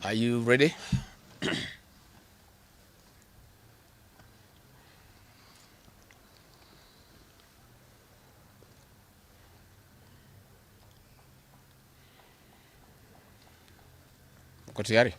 Are you ready? Uko tayari?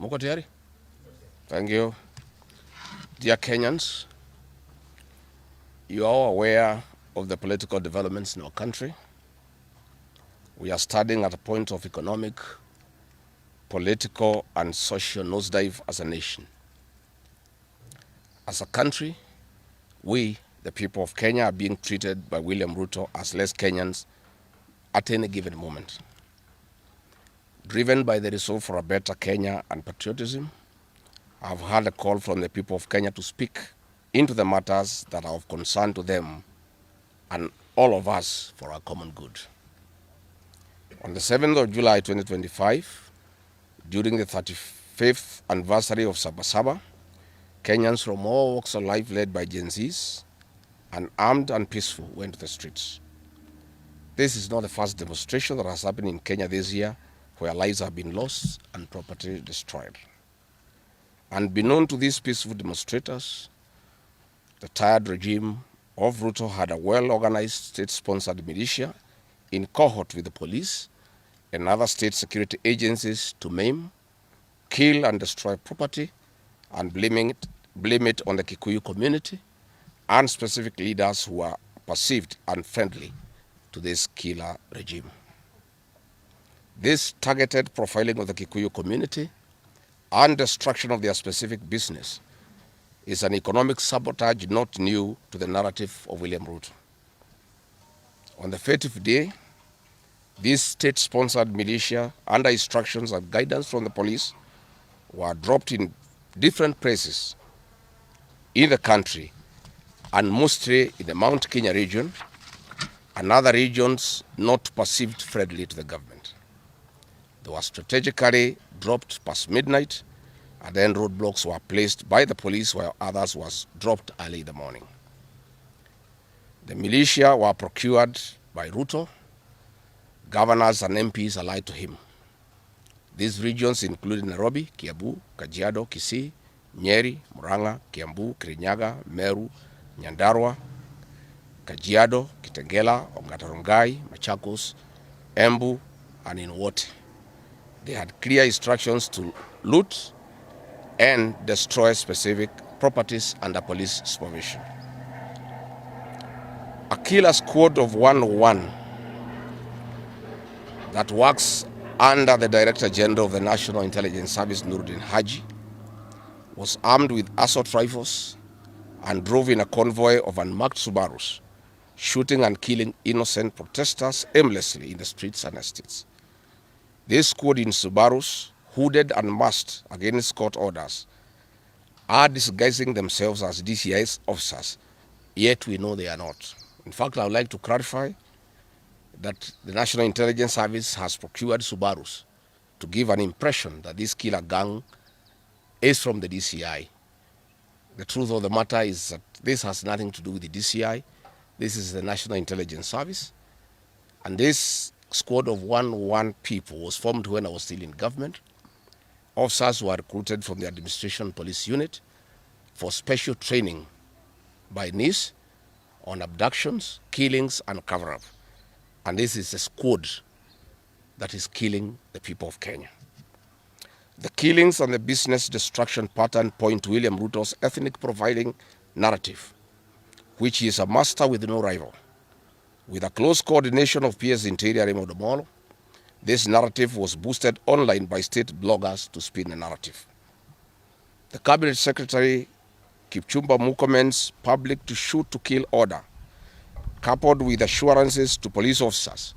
Muko tayari? Thank you. Dear Kenyans, you are all aware of the political developments in our country. We are standing at a point of economic, political, and social nosedive as a nation. As a country, we, the people of Kenya, are being treated by William Ruto as less Kenyans at any given moment. Driven by the resolve for a better Kenya and patriotism, I've heard a call from the people of Kenya to speak into the matters that are of concern to them and all of us for our common good. On the 7th of July 2025, during the 35th anniversary of Sabasaba, Kenyans from all walks of life led by Gen Zs, unarmed and peaceful, went to the streets. This is not the first demonstration that has happened in Kenya this year where lives have been lost and property destroyed. Unbeknown to these peaceful demonstrators, the tired regime of Ruto had a well-organized state-sponsored militia in cohort with the police and other state security agencies to maim, kill and destroy property and blame it on the Kikuyu community and specific leaders who are perceived unfriendly to this killer regime. This targeted profiling of the Kikuyu community and destruction of their specific business is an economic sabotage not new to the narrative of William Ruto. On the 30th day, this state-sponsored militia, under instructions and guidance from the police, were dropped in different places in the country, and mostly in the Mount Kenya region and other regions not perceived friendly to the government. They were strategically dropped past midnight, and then roadblocks were placed by the police while others was dropped early in the morning. The militia were procured by Ruto, governors and MPs allied to him. These regions include Nairobi, Kiambu, Kajiado, Kisii, Nyeri, Murang'a, Kiambu, Kirinyaga, Meru, Nyandarua, Kajiado, Kitengela, Ongata-Rongai, Machakos, Embu, and in Wote. They had clear instructions to loot and destroy specific properties under police supervision. A killer squad of 101 that works under the Director General of the National Intelligence Service, Nuruddin Haji, was armed with assault rifles and drove in a convoy of unmarked Subarus, shooting and killing innocent protesters aimlessly in the streets and estates. This squad in Subarus, hooded and masked against court orders, are disguising themselves as DCI's officers, yet we know they are not. In fact, I would like to clarify that the National Intelligence Service has procured Subarus to give an impression that this killer gang is from the DCI. The truth of the matter is that this has nothing to do with the DCI. This is the National Intelligence Service. And this squad of 101 people was formed when I was still in government. Officers were recruited from the Administration Police Unit for special training by NIS on abductions, killings, and cover-up. And this is a squad that is killing the people of Kenya. The killings and the business destruction pattern point to William Ruto's ethnic profiling narrative, which he is a master with no rival. With a close coordination of PS Interior Raymond Omolo, this narrative was boosted online by state bloggers to spin the narrative. The Cabinet Secretary Kipchumba Murkomen's public to shoot to kill order, coupled with assurances to police officers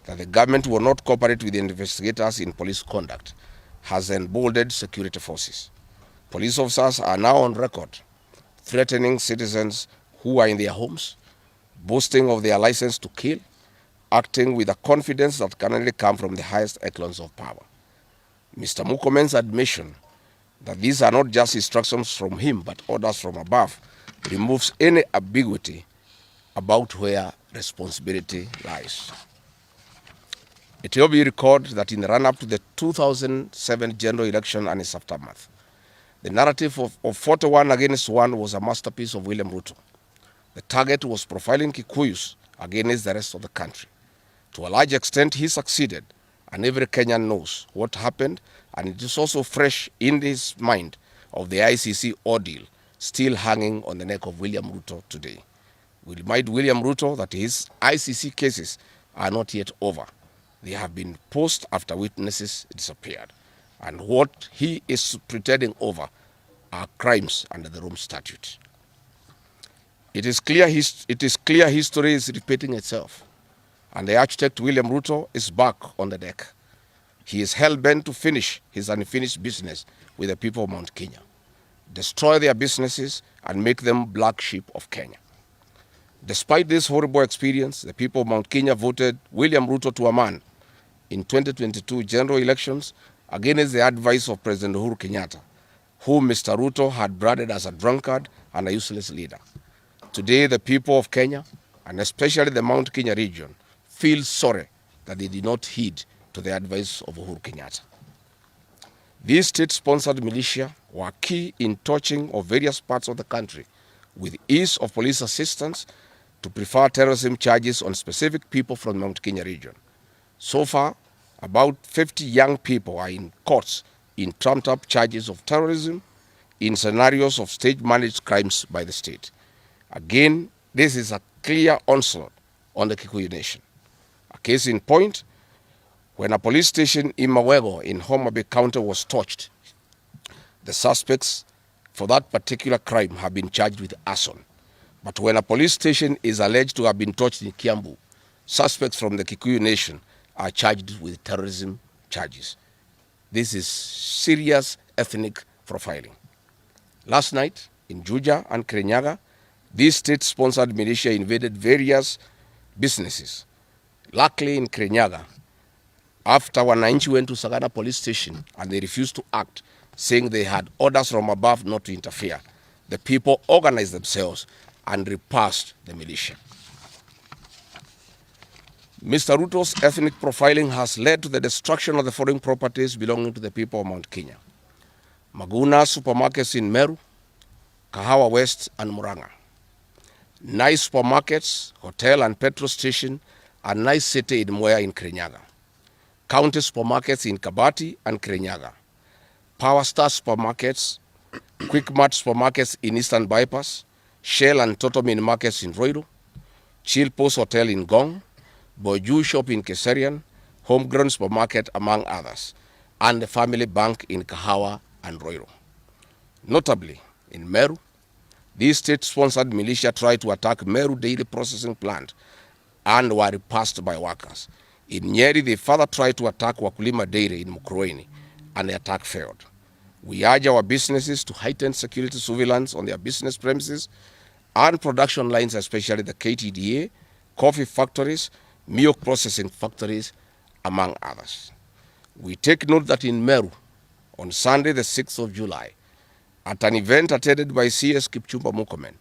that the government will not cooperate with the investigators in police conduct has emboldened security forces. Police officers are now on record threatening citizens who are in their homes, boasting of their license to kill, acting with a confidence that can only come from the highest echelons of power. Mr. Mukomen's admission that these are not just instructions from him but orders from above removes any ambiguity about where responsibility lies. It will be recalled that in the run-up to the 2007 general election and its aftermath, the narrative of 41 against 1 was a masterpiece of William Ruto. The target was profiling Kikuyus against the rest of the country. To a large extent, he succeeded, and every Kenyan knows what happened, and it is also fresh in his mind of the ICC ordeal still hanging on the neck of William Ruto today. We remind William Ruto that his ICC cases are not yet over. They have been paused after witnesses disappeared, and what he is pretending over are crimes under the Rome Statute. It is clear history is repeating itself, and the architect William Ruto is back on the deck. He is hell-bent to finish his unfinished business with the people of Mount Kenya, destroy their businesses, and make them black sheep of Kenya. Despite this horrible experience, the people of Mount Kenya voted William Ruto to a man in 2022 general elections against the advice of President Uhuru Kenyatta, whom Mr. Ruto had branded as a drunkard and a useless leader. Today, the people of Kenya, and especially the Mount Kenya region, feel sorry that they did not heed to the advice of Uhuru Kenyatta. These state-sponsored militia were key in touching of various parts of the country with ease of police assistance to prefer terrorism charges on specific people from the Mount Kenya region. So far, about 50 young people are in courts in trumped-up charges of terrorism in scenarios of state-managed crimes by the state. Again, this is a clear onslaught on the Kikuyu nation. A case in point, when a police station in Mawego in Homa Bay County was torched, the suspects for that particular crime have been charged with arson. But when a police station is alleged to have been torched in Kiambu, suspects from the Kikuyu nation are charged with terrorism charges. This is serious ethnic profiling. Last night, in Juja and Kirinyaga, these state-sponsored militia invaded various businesses. Luckily, in Kirinyaga, after Wananchi went to Sagana police station and they refused to act, saying they had orders from above not to interfere, the people organized themselves and repulsed the militia. Mr. Ruto's ethnic profiling has led to the destruction of the foreign properties belonging to the people of Mount Kenya. Maguna supermarkets in Meru, Kahawa West and Muranga. Nice supermarkets, hotel and petrol station, and nice city in Mwea in Kirinyaga. County supermarkets in Kabati and Kirinyaga. Power Star supermarkets, Quick Mart supermarkets in Eastern Bypass, Shell and Total Mini markets in Roiro, Chill Post Hotel in Gong, Boju Shop in Keserian, Homegrown Supermarket among others, and the Family Bank in Kahawa and Roiro. Notably, in Meru, these state-sponsored militia tried to attack Meru Dairy Processing Plant and were repulsed by workers. In Nyeri, they further tried to attack Wakulima Dairy in Mukurweini, and the attack failed. We urge our businesses to heighten security surveillance on their business premises and production lines, especially the KTDA, coffee factories, milk processing factories, among others. We take note that in Meru, on Sunday, the 6th of July, at an event attended by CS Kipchumba Murkomen,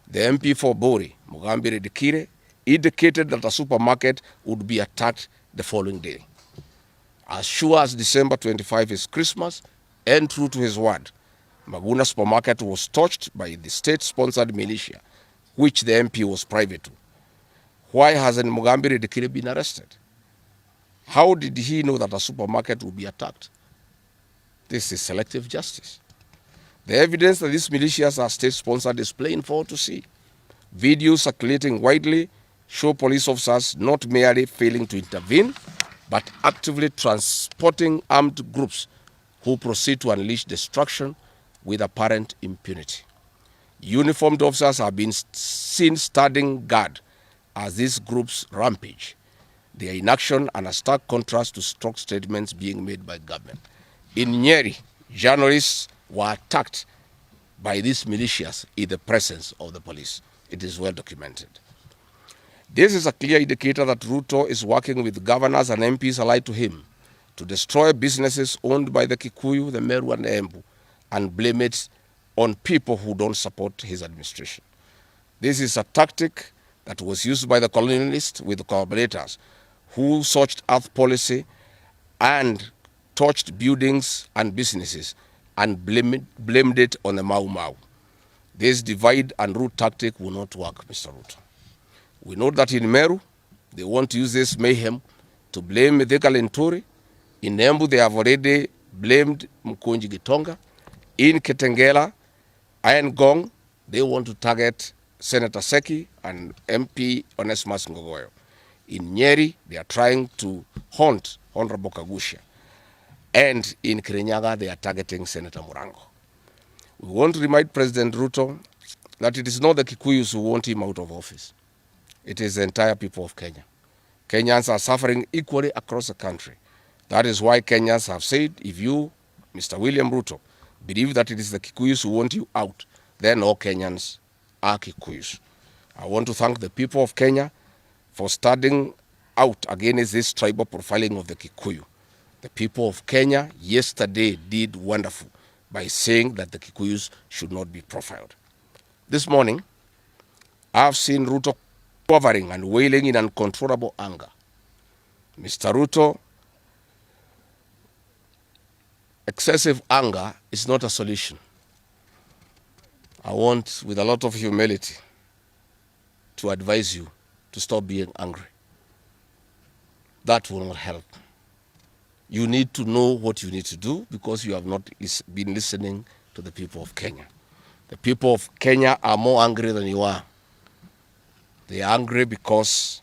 the MP for Bori, Mugambire Dikire, indicated that a supermarket would be attacked the following day. As sure as December 25 is Christmas, and true to his word, Maguna supermarket was torched by the state-sponsored militia, which the MP was private to. Why hasn't Mugambire Dikire been arrested? How did he know that a supermarket would be attacked? This is selective justice. The evidence that these militias are state-sponsored is plain for all to see. Videos circulating widely show police officers not merely failing to intervene, but actively transporting armed groups who proceed to unleash destruction with apparent impunity. Uniformed officers have been seen standing guard as these groups rampage. They are inaction and a stark contrast to strong statements being made by government. In Nyeri, journalists were attacked by these militias in the presence of the police. It is well documented. This is a clear indicator that Ruto is working with governors and MPs allied to him to destroy businesses owned by the Kikuyu, the Meru, and the Embu, and blame it on people who don't support his administration. This is a tactic that was used by the colonialists with collaborators who searched earth policy and torched buildings and businesses and blamed it on the Mau Mau. This divide and rule tactic will not work, Mr. Ruto. We know that in Meru, they want to use this mayhem to blame Thika Linturi. In Embu, they have already blamed Mkonji Gitonga. In Kitengela, Iron Gong, they want to target Senator Seki and MP Onesmus Ngogoyo. In Nyeri, they are trying to haunt Honorable Kagusha. And in Kirinyaga, they are targeting Senator Murango. We want to remind President Ruto that it is not the Kikuyus who want him out of office. It is the entire people of Kenya. Kenyans are suffering equally across the country. That is why Kenyans have said, if you, Mr. William Ruto, believe that it is the Kikuyus who want you out, then all Kenyans are Kikuyus. I want to thank the people of Kenya for standing out against this tribal profiling of the Kikuyu. The people of Kenya yesterday did wonderful by saying that the Kikuyus should not be profiled. This morning, I've seen Ruto quivering and wailing in uncontrollable anger. Mr. Ruto, excessive anger is not a solution. I want, with a lot of humility, to advise you to stop being angry. That will not help. You need to know what you need to do because you have not been listening to the people of Kenya. The people of Kenya are more angry than you are. They are angry because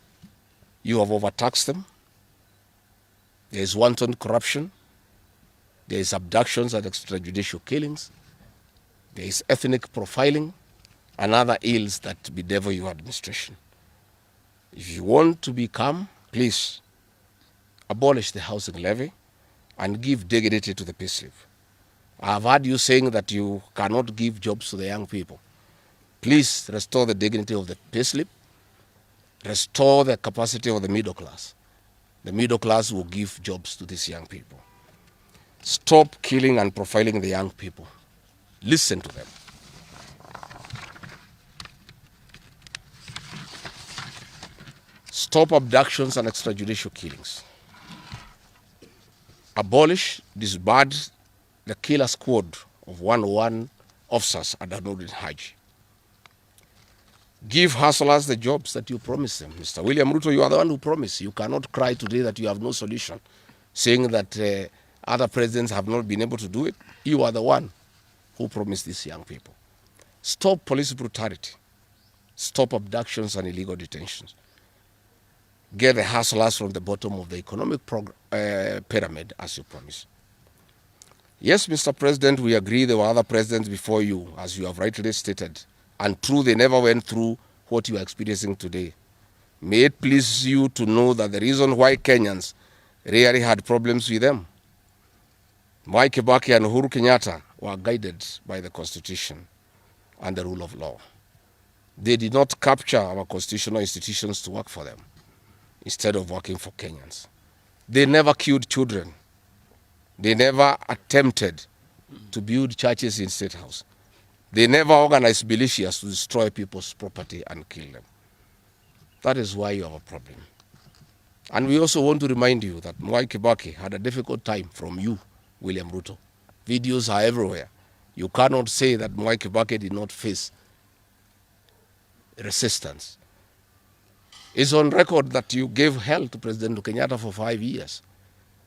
you have overtaxed them. There is wanton corruption. There is abductions and extrajudicial killings. There is ethnic profiling and other ills that bedevil your administration. If you want to be calm, please abolish the housing levy and give dignity to the payslip. I have heard you saying that you cannot give jobs to the young people. Please restore the dignity of the payslip. Restore the capacity of the middle class. The middle class will give jobs to these young people. Stop killing and profiling the young people. Listen to them. Stop abductions and extrajudicial killings. Abolish, disband the killer squad of 101 officers at Nurdin Haji. Give hustlers the jobs that you promised them. Mr. William Ruto, you are the one who promised. You cannot cry today that you have no solution, saying that other presidents have not been able to do it. You are the one who promised these young people. Stop police brutality. Stop abductions and illegal detentions. Get the hustlers from the bottom of the economic pyramid as you promised. Yes, Mr. President, we agree there were other presidents before you, as you have rightly stated. And true, they never went through what you are experiencing today. May it please you to know that the reason why Kenyans rarely had problems with them, Mwai Kibaki and Uhuru Kenyatta were guided by the Constitution and the rule of law. They did not capture our constitutional institutions to work for them instead of working for Kenyans. They never killed children. They never attempted to build churches in State House. They never organized militias to destroy people's property and kill them. That is why you have a problem. And we also want to remind you that Mwai Kibaki had a difficult time from you, William Ruto. Videos are everywhere. You cannot say that Mwai Kibaki did not face resistance. It's on record that you gave hell to President Kenyatta for 5 years.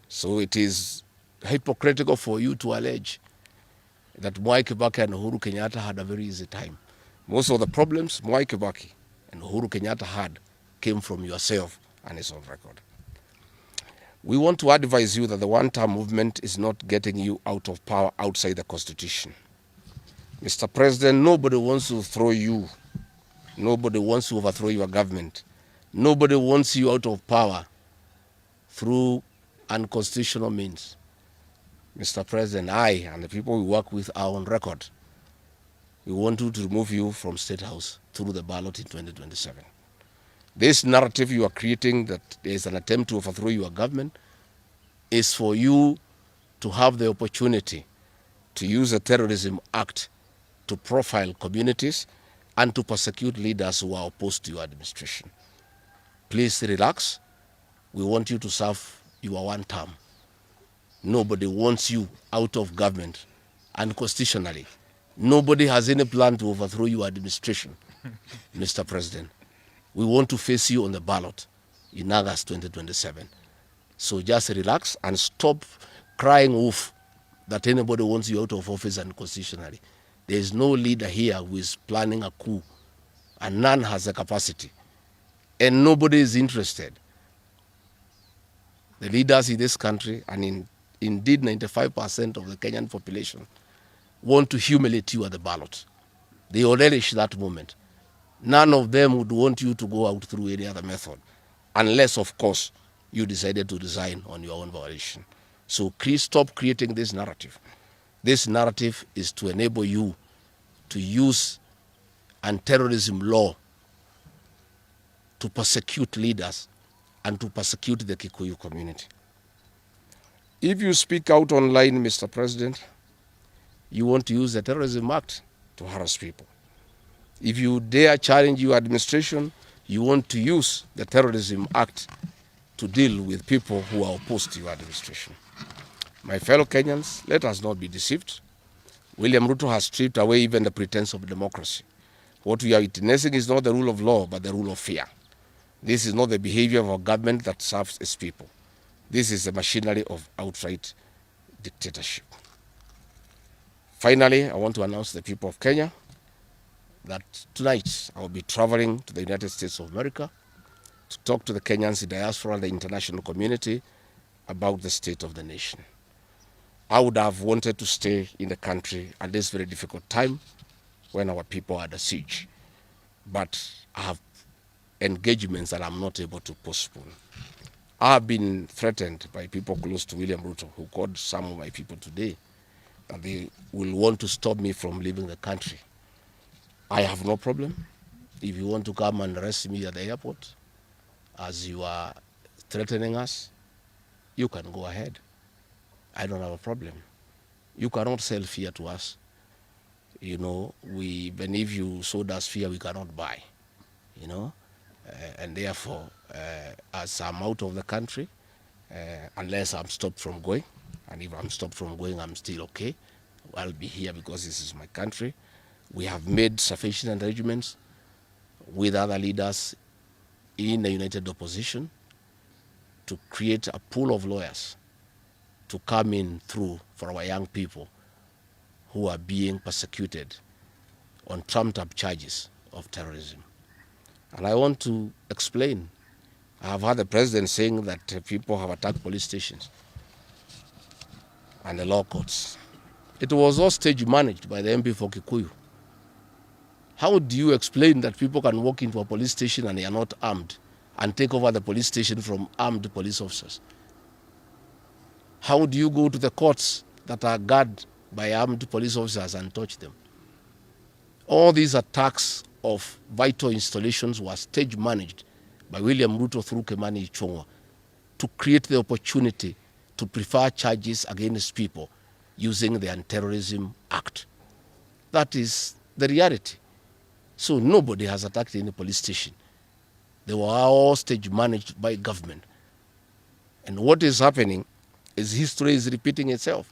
So it is hypocritical for you to allege that Mwai Kibaki and Uhuru Kenyatta had a very easy time. Most of the problems Mwai Kibaki and Uhuru Kenyatta had came from yourself, and it's on record. We want to advise you that the one-term movement is not getting you out of power outside the Constitution. Mr. President, nobody wants to throw you. Nobody wants to overthrow your government. Nobody wants you out of power through unconstitutional means. Mr. President, I and the people we work with are on record. We want to remove you from State House through the ballot in 2027. This narrative you are creating that there is an attempt to overthrow your government is for you to have the opportunity to use the Terrorism Act to profile communities and to persecute leaders who are opposed to your administration. Please relax. We want you to serve your one term. Nobody wants you out of government unconstitutionally. Nobody has any plan to overthrow your administration, Mr. President. We want to face you on the ballot in August 2027. So just relax and stop crying wolf that anybody wants you out of office unconstitutionally. There is no leader here who is planning a coup, and none has the capacity. And nobody is interested. The leaders in this country, and indeed 95% of the Kenyan population, want to humiliate you at the ballot. They will relish that moment. None of them would want you to go out through any other method, unless, of course, you decided to resign on your own volition. So please stop creating this narrative. This narrative is to enable you to use anti-terrorism law to persecute leaders and to persecute the Kikuyu community. If you speak out online, Mr. President, you want to use the Terrorism Act to harass people. If you dare challenge your administration, you want to use the Terrorism Act to deal with people who are opposed to your administration. My fellow Kenyans, let us not be deceived. William Ruto has stripped away even the pretense of democracy. What we are witnessing is not the rule of law, but the rule of fear. This is not the behavior of a government that serves its people. This is the machinery of outright dictatorship. Finally, I want to announce to the people of Kenya that tonight I will be traveling to the United States of America to talk to the Kenyans in diaspora and the international community about the state of the nation. I would have wanted to stay in the country at this very difficult time when our people are under siege, but I have engagements that I'm not able to postpone. I have been threatened by people close to William Ruto, who called some of my people today, that they will want to stop me from leaving the country. I have no problem. If you want to come and arrest me at the airport, as you are threatening us, you can go ahead. I don't have a problem. You cannot sell fear to us. You know, even if you sold us fear, we cannot buy. You know, and therefore, as I'm out of the country, unless I'm stopped from going, and if I'm stopped from going, I'm still okay. I'll be here because this is my country. We have made sufficient arrangements with other leaders in the united opposition to create a pool of lawyers to come in through for our young people who are being persecuted on trumped-up charges of terrorism. And I want to explain. I have heard the president saying that people have attacked police stations and the law courts. It was all stage managed by the MP for Kikuyu. How do you explain that people can walk into a police station and they are not armed and take over the police station from armed police officers? How do you go to the courts that are guarded by armed police officers and touch them? All these attacks of vital installations were stage managed by William Ruto through Kimani Ichung'wah to create the opportunity to prefer charges against people using the Anti-Terrorism Act. That is the reality. So nobody has attacked any police station. They were all stage managed by government. And what is happening is history is repeating itself.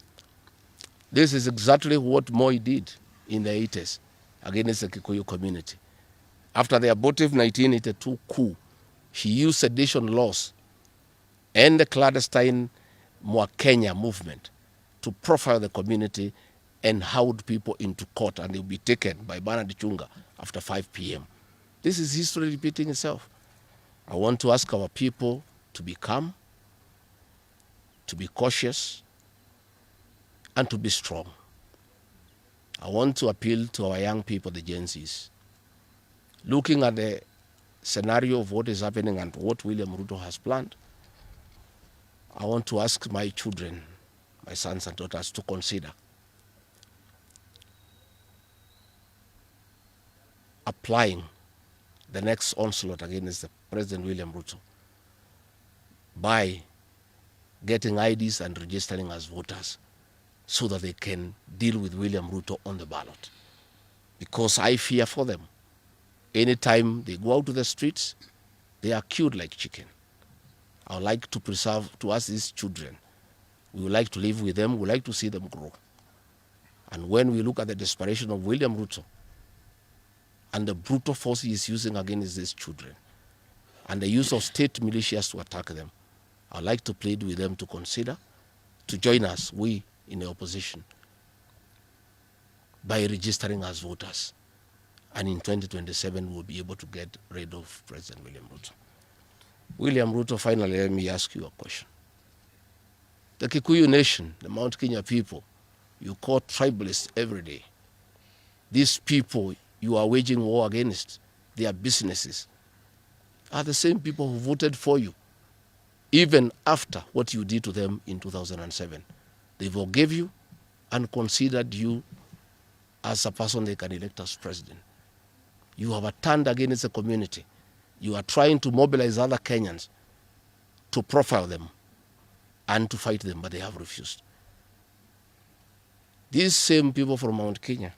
This is exactly what Moi did in the 80s against the Kikuyu community. After the abortive 1982 coup, he used sedition laws and the clandestine Kenya movement to profile the community and hold people into court, and they'll be taken by Bernard Chunga after 5 p.m. This is history repeating itself. I want to ask our people to be calm, to be cautious, and to be strong. I want to appeal to our young people, the Gen Zs. Looking at the scenario of what is happening and what William Ruto has planned, I want to ask my children, my sons and daughters, to consider applying the next onslaught against the President William Ruto by getting IDs and registering as voters so that they can deal with William Ruto on the ballot. Because I fear for them. Anytime they go out to the streets, they are killed like chicken. I would like to ask these children, we would like to live with them, we would like to see them grow. And when we look at the desperation of William Ruto and the brutal force he is using against these children, and the use of state militias to attack them, I'd like to plead with them to consider, to join us, we in the opposition, by registering as voters. And in 2027, we'll be able to get rid of President William Ruto. William Ruto, finally, let me ask you a question. The Kikuyu nation, the Mount Kenya people, you call tribalists every day. These people you are waging war against, their businesses, are the same people who voted for you, even after what you did to them in 2007. They forgave you and considered you as a person they can elect as president. You have turned against the community. You are trying to mobilize other Kenyans to profile them and to fight them, but they have refused. These same people from Mount Kenya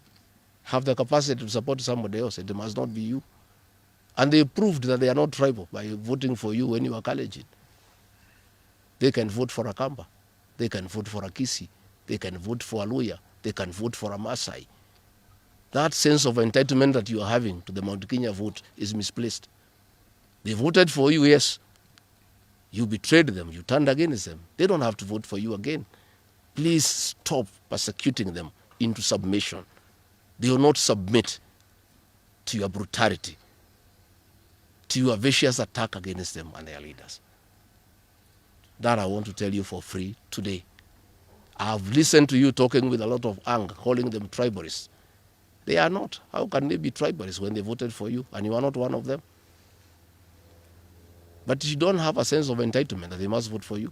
have the capacity to support somebody else. It must not be you. And they proved that they are not tribal by voting for you when you are Kalenjin. They can vote for a Kamba. They can vote for a Kisi. They can vote for a Luya. They can vote for a Maasai. That sense of entitlement that you are having to the Mount Kenya vote is misplaced. They voted for you, yes. You betrayed them. You turned against them. They don't have to vote for you again. Please stop persecuting them into submission. They will not submit to your brutality, to your vicious attack against them and their leaders. That I want to tell you for free today. I've listened to you talking with a lot of anger, calling them tribalists. They are not. How can they be tribalists when they voted for you and you are not one of them? But you don't have a sense of entitlement that they must vote for you.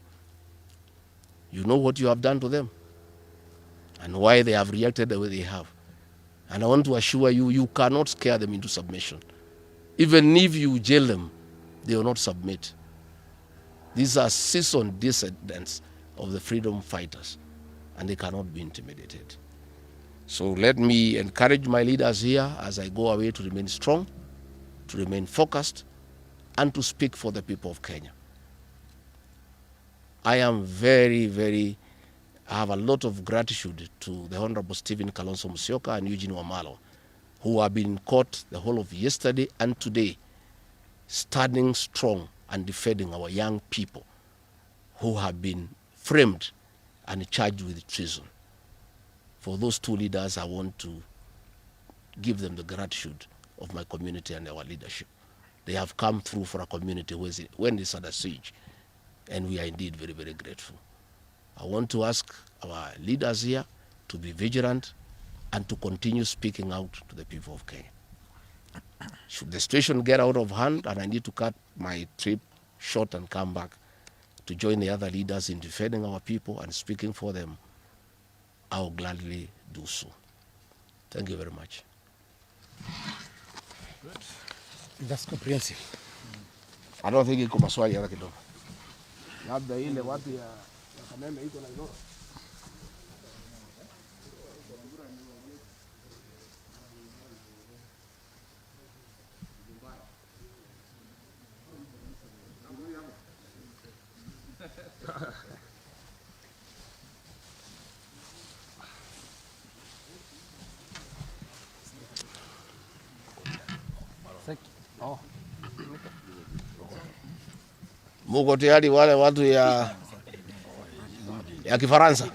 You know what you have done to them and why they have reacted the way they have. And I want to assure you, you cannot scare them into submission. Even if you jail them, they will not submit. These are seasoned descendants of the freedom fighters, and they cannot be intimidated. So let me encourage my leaders here as I go away to remain strong, to remain focused, and to speak for the people of Kenya. I am I have a lot of gratitude to the Honorable Stephen Kalonzo Musyoka and Eugene Wamalwa, who have been in court the whole of yesterday and today, standing strong and defending our young people who have been framed and charged with treason. For those two leaders, I want to give them the gratitude of my community and our leadership. They have come through for a community when it's under siege, and we are indeed very, very grateful. I want to ask our leaders here to be vigilant and to continue speaking out to the people of Kenya. Should the situation get out of hand and I need to cut my trip short and come back to join the other leaders in defending our people and speaking for them, I will gladly do so. Thank you very much. Good. That's comprehensive. I don't think iko maswali hata kidogo. Labda ile watu ya Kameme iko na Nairobi. Oh. Muko tayari wale watu ya Kifaransa?